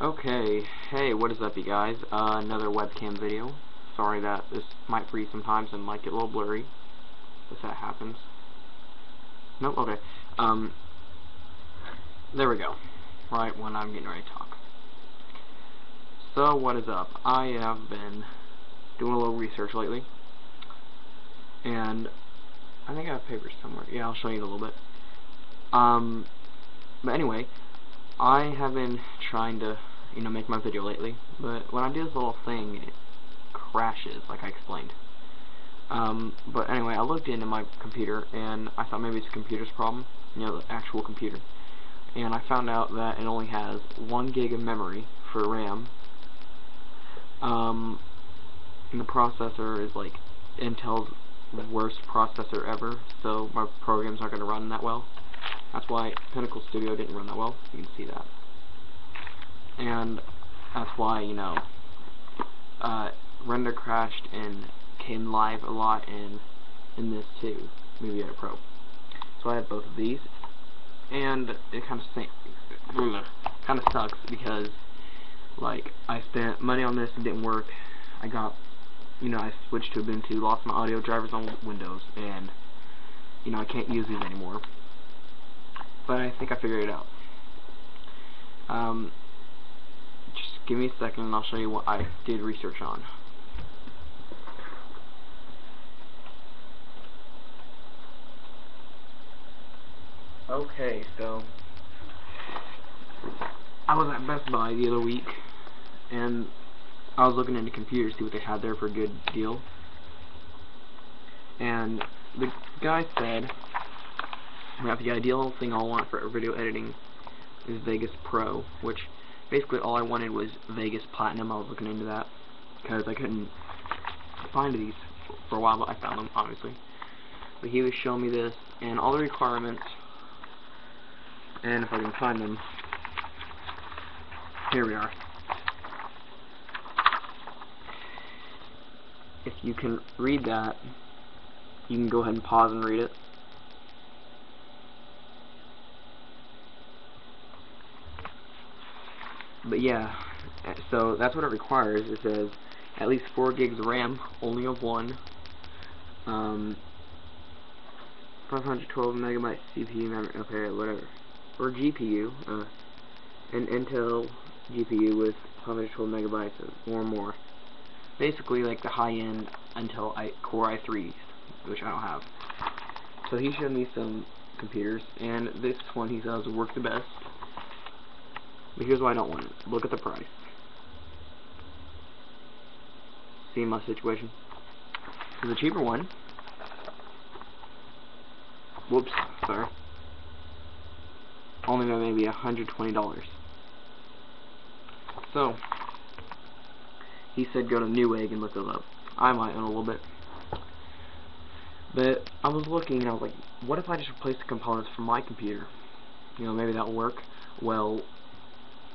Okay, hey, what is up, you guys? Another webcam video. Sorry that this might freeze sometimes and might get a little blurry, if that happens. Nope, okay. There we go. Right when I'm getting ready to talk. So, what is up? I have been doing a little research lately, and I think I have papers somewhere. Yeah, I'll show you in a little bit. But anyway, I have been trying to make my video lately, but when I do this little thing, it crashes, like I explained. But anyway, I looked into my computer, and I thought maybe it's a computer's problem, the actual computer. And I found out that it only has 1 gig of memory for RAM, and the processor is like Intel's worst processor ever, so my programs aren't going to run that well. That's why Pinnacle Studio didn't run that well. You can see that. And that's why, render crashed and came live a lot in this too, Movie Editor Pro. So I have both of these, and it kind of sucks because, like, I spent money on this and it didn't work. I got, I switched to Ubuntu, lost my audio drivers on Windows, and I can't use these anymore. But I think I figured it out. Just give me a second and I'll show you what I did research on. Okay, so I was at Best Buy the other week, and I was looking into computers to see what they had there for a good deal. And the guy said that the ideal thing I want for video editing is Vegas Pro, which basically all I wanted was Vegas Platinum. I was looking into that because I couldn't find these for a while, but I found them, obviously. But he was showing me this and all the requirements, and if I can find them, here we are. If you can read that, you can go ahead and pause and read it. But yeah, so that's what it requires. It says at least 4 gigs of RAM, only of 1, 512 megabyte CPU memory, okay, whatever, or GPU, an Intel GPU with 512 megabytes or more. Basically, like the high-end Intel Core i3s, which I don't have. So he showed me some computers, and this one he says will work the best. But here's why I don't want it. Look at the price. See my situation? So the cheaper one, whoops, sorry, only maybe $120. So he said go to Newegg and look those up. I might own a little bit. But I was looking and I was like, what if I just replace the components from my computer? Maybe that'll work. Well,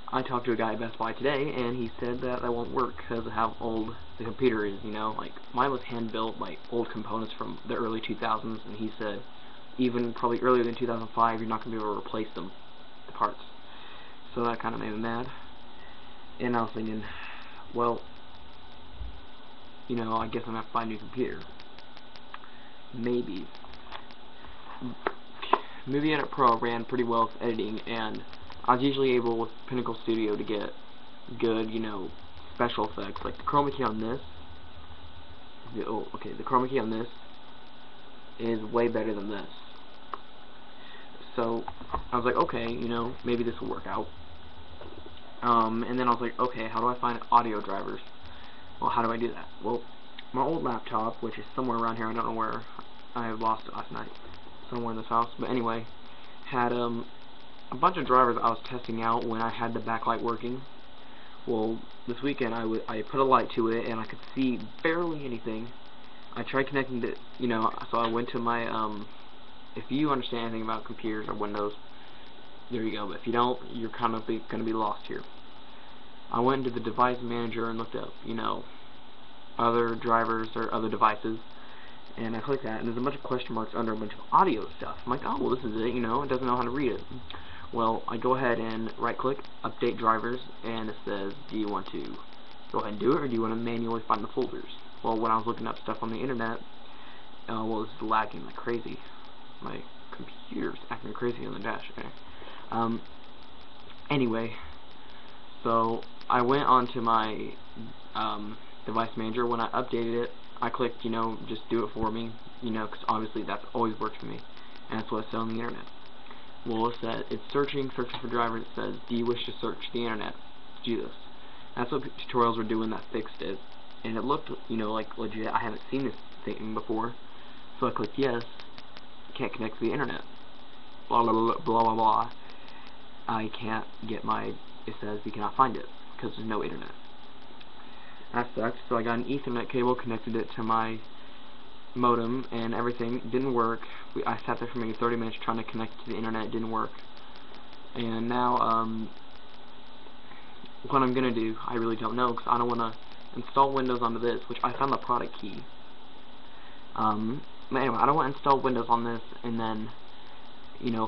I talked to a guy at Best Buy today, and he said that won't work because of how old the computer is, like, mine was hand-built, like, old components from the early 2000s, and he said even probably earlier than 2005, you're not going to be able to replace them, the parts. So that kind of made me mad. And I was thinking, well, I guess I'm going to have to buy a new computer. Maybe. Movie Editor Pro ran pretty well with editing, and I was usually able with Pinnacle Studio to get good, special effects. Like the chroma key on this. The chroma key on this is way better than this. So I was like, okay, maybe this will work out. And then I was like, okay, how do I find audio drivers? Well, how do I do that? Well, my old laptop, which is somewhere around here, I don't know where, I lost it last night, somewhere in this house. But anyway, had a bunch of drivers I was testing out when I had the backlight working. Well, this weekend I put a light to it and I could see barely anything. I tried connecting to, so I went to my, if you understand anything about computers or Windows, there you go. But if you don't, you're kind of going to be lost here. I went into the device manager and looked up, other drivers or other devices, and I clicked that, and there's a bunch of question marks under a bunch of audio stuff. I'm like, oh, well, this is it, it doesn't know how to read it. Well, I go ahead and right click, update drivers, and it says, do you want to go ahead and do it, or do you want to manually find the folders? Well, when I was looking up stuff on the internet, well, it's lagging like crazy. My computer's acting crazy on the dash. Okay. Anyway, so I went onto my device manager. When I updated it, I clicked, just do it for me, because obviously that's always worked for me, and that's what it said on the internet. Well, it said it's searching for drivers. It says, do you wish to search the internet to do this? That's what tutorials were doing that fixed it, and it looked, like legit. I haven't seen this thing before, so I clicked yes. Can't connect to the internet. Blah blah blah blah blah blah. I can't get my. It says you cannot find it because there's no internet. That sucks. So I got an Ethernet cable, connected it to my modem, and everything didn't work. I sat there for maybe 30 minutes trying to connect to the internet. It didn't work. And now, what I'm gonna do, I really don't know, because I don't want to install Windows onto this, which I found the product key. But anyway, I don't want to install Windows on this and then,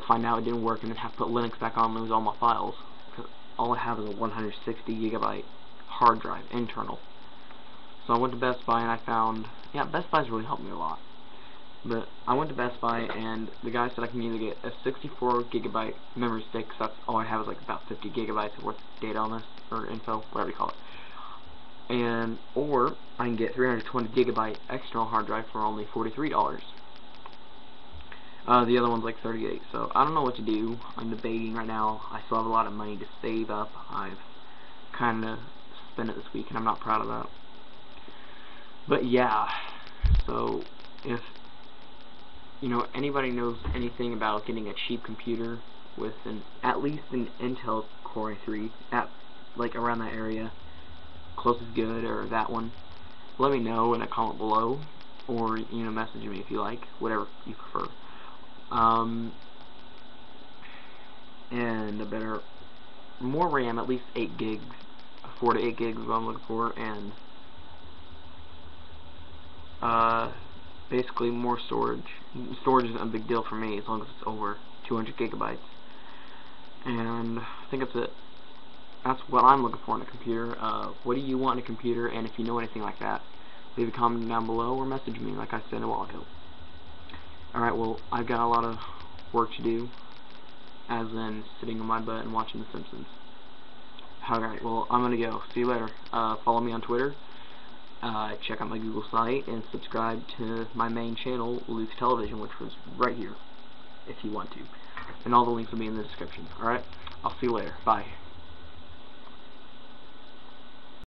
find out it didn't work and then have to put Linux back on and lose all my files. Because all I have is a 160 gigabyte hard drive, internal. So I went to Best Buy and I found, Best Buy's really helped me a lot. But I went to Best Buy and the guy said I can either get a 64 gigabyte memory stick, because that's all I have is like about 50 gigabytes worth of data on this, or info, whatever you call it. Or I can get 320 gigabyte external hard drive for only $43. The other one's like 38, so I don't know what to do. I'm debating right now. I still have a lot of money to save up. I've kind of spent it this week, and I'm not proud of that. But yeah, so if anybody knows anything about getting a cheap computer with at least an Intel Core i3 at like around that area, close is good, or that one, let me know in a comment below, or message me if you like, whatever you prefer. And more RAM, at least 8 gigs, 4 to 8 gigs is what I'm looking for, and basically more storage. Storage isn't a big deal for me as long as it's over 200 gigabytes. And I think that's it. That's what I'm looking for in a computer. What do you want in a computer? And if you know anything like that, leave a comment down below or message me like I said a while ago. Alright, well, I've got a lot of work to do, as in sitting on my butt and watching The Simpsons. Alright, well, I'm gonna go. See you later. Follow me on Twitter. Check out my Google site and subscribe to my main channel, Luke's Television, which was right here, if you want to. And all the links will be in the description. Alright? I'll see you later. Bye.